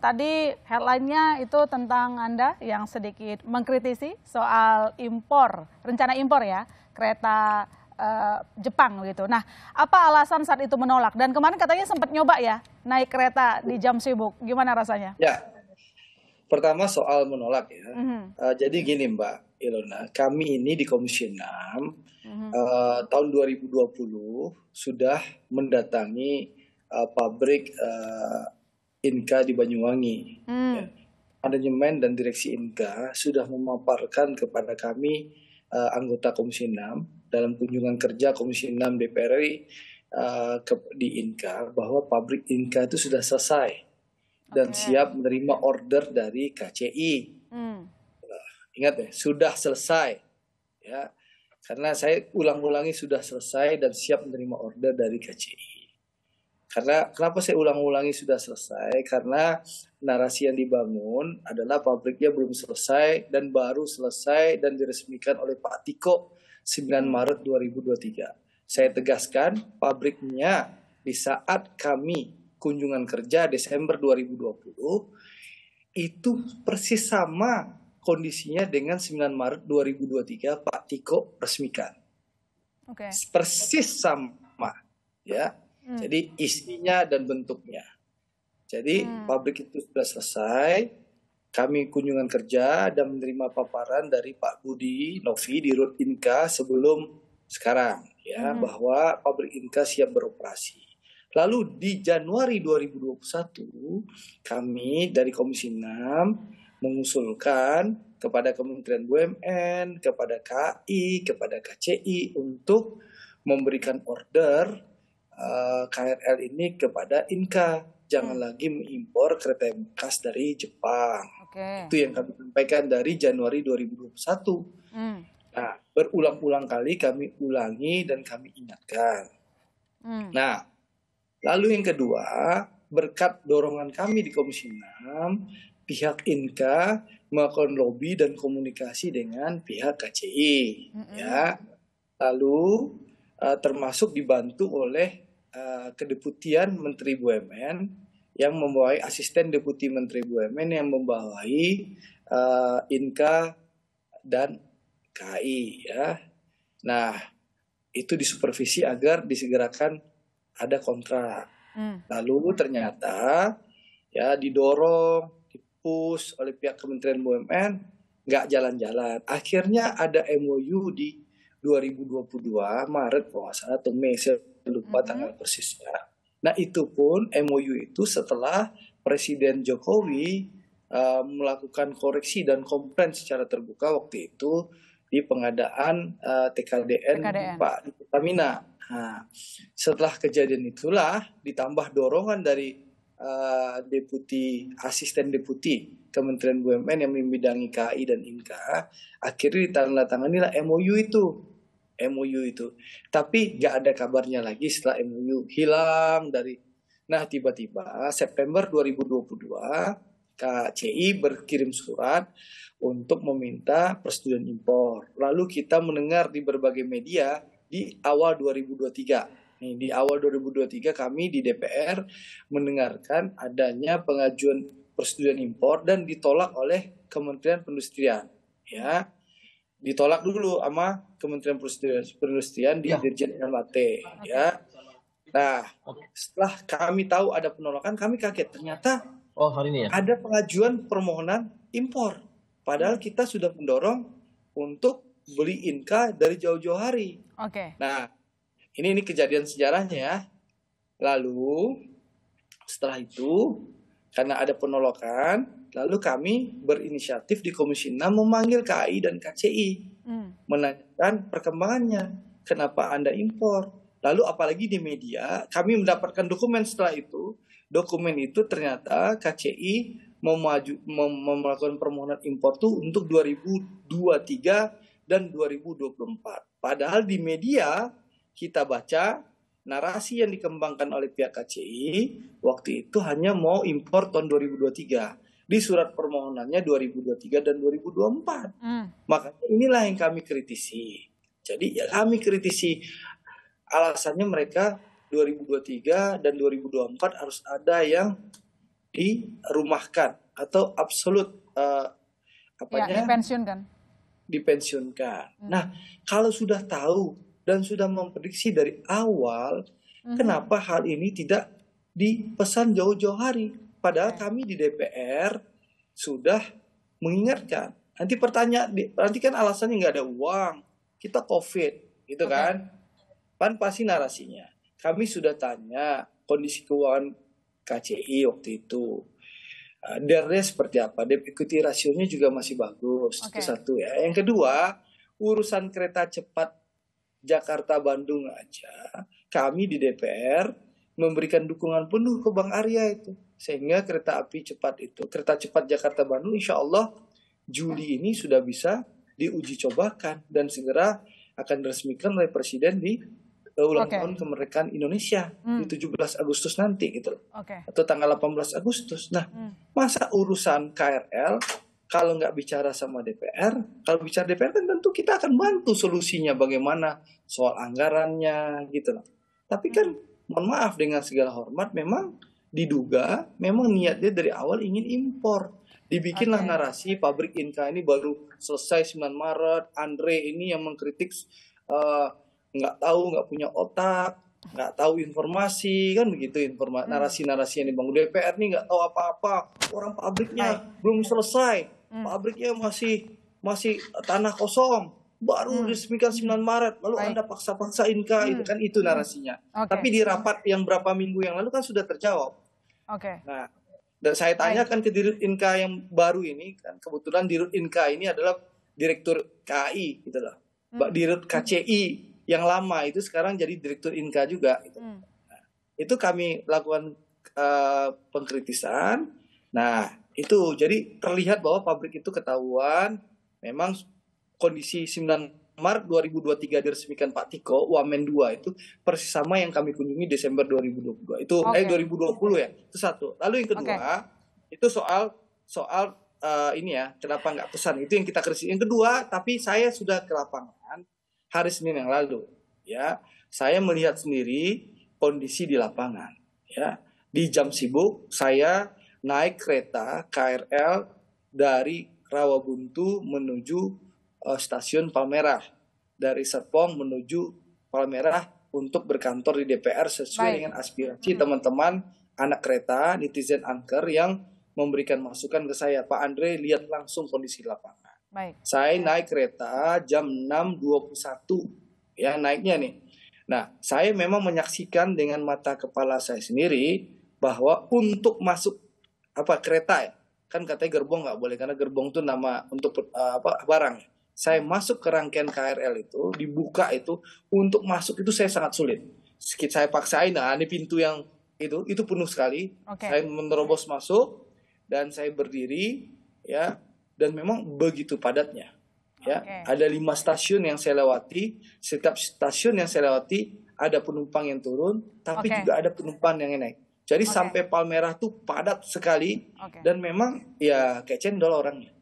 tadi headline-nya itu tentang Anda yang sedikit mengkritisi soal impor, rencana impor ya, kereta Jepang gitu. Nah, apa alasan saat itu menolak? Dan kemarin katanya sempat nyoba ya, naik kereta di jam sibuk. Gimana rasanya? Ya, pertama soal menolak ya. Jadi gini Mbak Ilona, kami ini di Komisi 6 tahun 2020 sudah mendatangi pabrik Inka di Banyuwangi. Ya. Manajemen dan direksi Inka sudah memaparkan kepada kami anggota Komisi 6 dalam kunjungan kerja Komisi 6 DPR RI di Inka bahwa pabrik Inka itu sudah selesai dan siap menerima order dari KCI. Ingat ya, sudah selesai ya. Karena saya ulang-ulangi sudah selesai dan siap menerima order dari KCI. Karena kenapa saya ulang-ulangi sudah selesai? Karena narasi yang dibangun adalah pabriknya belum selesai dan baru selesai dan diresmikan oleh Pak Tiko 9 Maret 2023. Saya tegaskan pabriknya di saat kami kunjungan kerja Desember 2020 itu persis sama kondisinya dengan 9 Maret 2023 Pak Tiko resmikan. Persis sama ya. Jadi isinya dan bentuknya. Jadi pabrik itu sudah selesai. Kami kunjungan kerja dan menerima paparan dari Pak Budi Novi di Rut Inka sebelum sekarang ya bahwa pabrik Inka siap beroperasi. Lalu di Januari 2021 kami dari Komisi 6 mengusulkan kepada Kementerian BUMN, kepada KAI, kepada KCI untuk memberikan order KRL ini kepada Inka. Jangan lagi mengimpor kereta bekas dari Jepang. Itu yang kami sampaikan dari Januari 2021. Nah, berulang-ulang kali kami ulangi dan kami ingatkan. Nah, lalu yang kedua, berkat dorongan kami di Komisi 6, pihak Inka melakukan lobby dan komunikasi dengan pihak KCI. Ya. Lalu termasuk dibantu oleh Kedeputian Menteri BUMN yang membawahi asisten Deputi Menteri BUMN yang membawahi Inka dan KAI ya. Nah, itu disupervisi agar disegerakan ada kontrak. Lalu ternyata ya didorong, dipush oleh pihak Kementerian BUMN nggak jalan-jalan. Akhirnya ada MOU di 2022 Maret kalau nggak salah atau Mei, saya lupa tanggal persisnya. Nah itu pun MOU itu setelah Presiden Jokowi melakukan koreksi dan komplain secara terbuka waktu itu di pengadaan TKDN. Pak di Pertamina. Nah, setelah kejadian itulah ditambah dorongan dari asisten deputi Kementerian BUMN yang membidangi KAI dan Inka, akhirnya ditandatangani MOU itu. Tapi nggak ada kabarnya lagi setelah MOU hilang dari. Nah tiba-tiba September 2022 KCI berkirim surat untuk meminta persetujuan impor. Lalu kita mendengar di berbagai media di awal 2023. Di awal 2023 kami di DPR mendengarkan adanya pengajuan persetujuan impor dan ditolak oleh Kementerian Perindustrian. Ya. Ditolak dulu sama Kementerian Perindustrian di Dirjen LHT ya. Nah, setelah kami tahu ada penolakan, kami kaget ternyata hari ini ya? Ada pengajuan permohonan impor. Padahal kita sudah mendorong untuk beli Inka dari jauh-jauh hari. Nah, ini kejadian sejarahnya ya. Lalu setelah itu karena ada penolakan, lalu kami berinisiatif di Komisi 6 memanggil KAI dan KCI menanyakan perkembangannya, kenapa Anda impor. Lalu apalagi di media kami mendapatkan dokumen setelah itu. Dokumen itu ternyata KCI melakukan permohonan impor itu untuk 2023 dan 2024. Padahal di media kita baca narasi yang dikembangkan oleh pihak KCI waktu itu hanya mau impor tahun 2023. Di surat permohonannya 2023 dan 2024. Makanya inilah yang kami kritisi. Jadi ya kami kritisi alasannya mereka 2023 dan 2024 harus ada yang dirumahkan atau absolut dipensiunkan. Nah, kalau sudah tahu dan sudah memprediksi dari awal, kenapa hal ini tidak dipesan jauh-jauh hari? Padahal kami di DPR sudah mengingatkan. Nanti kan alasannya nggak ada uang, kita COVID, gitu kan? Pasti narasinya. Kami sudah tanya kondisi keuangan KCI waktu itu. DER-nya seperti apa? Debt equity rasionya juga masih bagus. Itu satu ya. Yang kedua, urusan kereta cepat Jakarta-Bandung aja, kami di DPR memberikan dukungan penuh ke Bang Arya itu. Sehingga kereta cepat Jakarta-Bandung insya Allah Juli ini sudah bisa diuji cobakan dan segera akan diresmikan oleh Presiden di ulang tahun kemerdekaan Indonesia di 17 Agustus nanti gitu loh. Atau tanggal 18 Agustus. Nah, masa urusan KRL kalau nggak bicara sama DPR, kalau bicara DPR kan tentu kita akan bantu solusinya bagaimana soal anggarannya gitu loh. Tapi kan mohon maaf dengan segala hormat memang diduga memang niatnya dari awal ingin impor. Dibikinlah narasi pabrik Inka ini baru selesai 9 Maret, Andre ini yang mengkritik nggak tahu, nggak punya otak, nggak tahu informasi, kan begitu narasi-narasi yang dibangun DPR nih nggak tahu apa-apa, orang pabriknya belum selesai, pabriknya masih tanah kosong, baru diresmikan 9 Maret, lalu Anda paksa-paksa Inka, itu narasinya. Tapi di rapat yang berapa minggu yang lalu kan sudah terjawab. Nah, dan saya tanyakan ke Dirut Inka yang baru ini, kan kebetulan Dirut Inka ini adalah Direktur KAI gitu loh. Dirut KCI yang lama itu sekarang jadi Direktur Inka juga gitu. Nah, itu kami lakukan pengkritisan. Nah, itu jadi terlihat bahwa pabrik itu ketahuan memang kondisi 9 Maret 2023 diresmikan Pak Tiko, Wamen 2 itu persis sama yang kami kunjungi Desember 2022. Itu 2020 ya. Itu satu. Lalu yang kedua, itu soal ini ya, kenapa nggak pesan? Itu yang kita kritik. Yang kedua, tapi saya sudah ke lapangan hari Senin yang lalu, ya, saya melihat sendiri kondisi di lapangan, ya, di jam sibuk saya naik kereta KRL dari Rawabuntu menuju stasiun Palmerah, dari Serpong menuju Palmerah untuk berkantor di DPR sesuai dengan aspirasi teman-teman anak kereta, netizen anchor yang memberikan masukan ke saya, Pak Andre lihat langsung kondisi lapangan. Saya naik kereta jam 6.21 ya naiknya nih. Nah, saya memang menyaksikan dengan mata kepala saya sendiri bahwa untuk masuk kereta ya, kan katanya gerbong nggak boleh karena gerbong itu nama untuk barang. Saya masuk ke rangkaian KRL itu dibuka itu untuk masuk itu saya sangat sulit. Saya paksain, nah ini pintu yang itu penuh sekali. Saya menerobos masuk dan saya berdiri ya. Dan memang begitu padatnya, ya. Ada 5 stasiun yang saya lewati. Setiap stasiun yang saya lewati ada penumpang yang turun, tapi juga ada penumpang yang naik. Jadi sampai Palmerah tuh padat sekali dan memang ya kayak cendol orangnya.